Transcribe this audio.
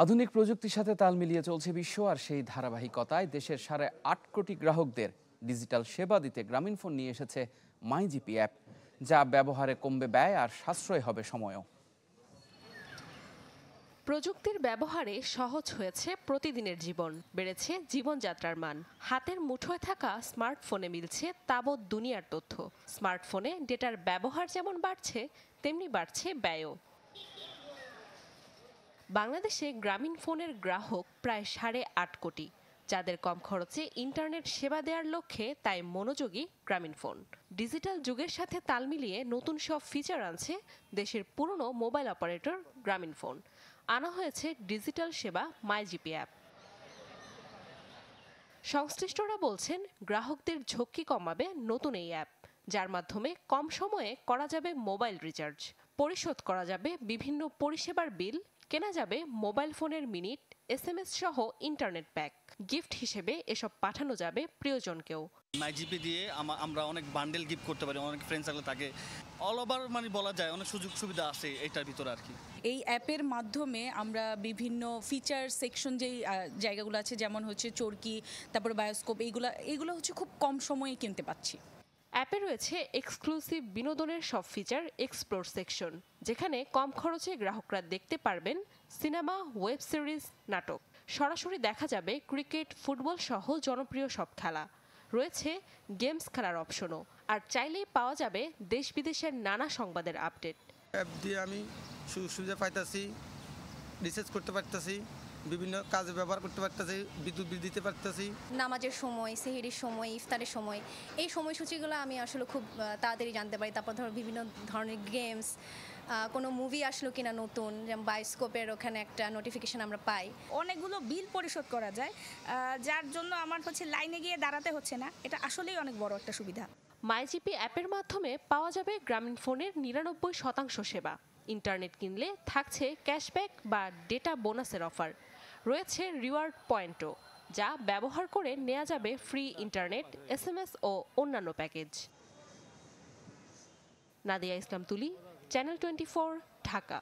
আধুনিক প্রযুক্তির সাথে তাল মিলিয়ে চলছে বিশ্ব, আর সেই ধারাবাহিকতায় দেশের 8.5 কোটি গ্রাহকদের ডিজিটাল সেবা দিতে গ্রামীণফোন নিয়ে এসেছে মাইজিপি অ্যাপ, যা ব্যবহারে কমবে ব্যয় আর সাশ্রয় হবে সময়ও। প্রযুক্তির ব্যবহারে সহজ হয়েছে প্রতিদিনের জীবন, বেড়েছে জীবনযাত্রার মান। হাতের মুঠোয় থাকা স্মার্টফোনে মিলছে তাবৎ দুনিয়ার তথ্য। স্মার্টফোনে ডেটার ব্যবহার যেমন বাড়ছে, তেমনি বাড়ছে ব্যয়ও। বাংলাদেশে গ্রামীণফোনের গ্রাহক প্রায় 8.5 কোটি, যাদের কম খরচে ইন্টারনেট সেবা দেওয়ার লক্ষ্যে তাই মনোযোগী গ্রামীণফোন। ডিজিটাল যুগের সাথে তাল মিলিয়ে নতুন সব ফিচার আনছে দেশের পুরনো মোবাইল অপারেটর গ্রামীণফোন। আনা হয়েছে ডিজিটাল সেবা মাইজিপি অ্যাপ। সংশ্লিষ্টরা বলছেন, গ্রাহকদের ঝক্কি কমাবে নতুন এই অ্যাপ, যার মাধ্যমে কম সময়ে করা যাবে মোবাইল রিচার্জ, পরিশোধ করা যাবে বিভিন্ন পরিষেবার বিল, কেনা যাবে মোবাইল ফোনের মিনিট, SMS সহ ইন্টারনেট প্যাক। গিফট হিসেবে এসব পাঠানো যাবে প্রিয়জনকেও। মাইজিপি দিয়ে আমরা অনেক বান্ডেল গিফট করতে পারি, অনেক ফ্রেন্ড সার্কেল থাকে, অল ওভার বলা যায় অনেক সুযোগ সুবিধা আছে এটার ভিতরে আর কি। এই অ্যাপের মাধ্যমে আমরা বিভিন্ন ফিচার সেকশন যেই জায়গাগুলো আছে, যেমন হচ্ছে চরকি, তারপরে বায়োস্কোপ, এইগুলো হচ্ছে খুব কম সময়ে কিনতে পাচ্ছি। অ্যাপে রয়েছে এক্সক্লুসিভ বিনোদনের সব ফিচার এক্সপ্লোর সেকশন, যেখানে কম খরচে গ্রাহকরা দেখতে পারবেন সিনেমা, ওয়েব সিরিজ, নাটক। সরাসরি দেখা যাবে ক্রিকেট, ফুটবল সহ জনপ্রিয় সব খেলা। রয়েছে গেমস খেলার অপশনও, আর চাইলেই পাওয়া যাবে দেশ বিদেশের নানা সংবাদের আপডেট। অ্যাপ দিয়ে আমি সুযোগ সুবিধা পাইতেছি, রিসার্চ করতে পারতেছি, বিভিন্ন কাজে ব্যবহার করতে পারতেছি, বিদ্যুৎ বিল দিতে পারতেছি। নামাজের সময়, সেহরির সময়, ইফতারের সময়, এই সময়সূচিগুলো আমি আসলে খুব তাড়াতাড়ি জানতে পারি। তারপর ধরো বিভিন্ন ধরনের গেমস, কোনো মুভি আসলো কিনা নতুন, যেমন বায়োস্কোপের ওখানে একটা নোটিফিকেশন আমরা পাই। অনেকগুলো বিল পরিশোধ করা যায়, যার জন্য আমার লাইনে গিয়ে দাঁড়াতে হচ্ছে না। এটা আসলেই অনেক বড় একটা সুবিধা। মাইজিপি অ্যাপের মাধ্যমে পাওয়া যাবে গ্রামীণফোনের 99% সেবা। ইন্টারনেট কিনলে থাকছে ক্যাশব্যাক বা ডেটা বোনাসের অফার। রয়েছে রিওয়ার্ড পয়েন্টও, যা ব্যবহার করে নেওয়া যাবে ফ্রি ইন্টারনেট, SMS ও অন্যান্য প্যাকেজ। নাদিয়া ইসলাম তুলি, চ্যানেল 24, ঢাকা।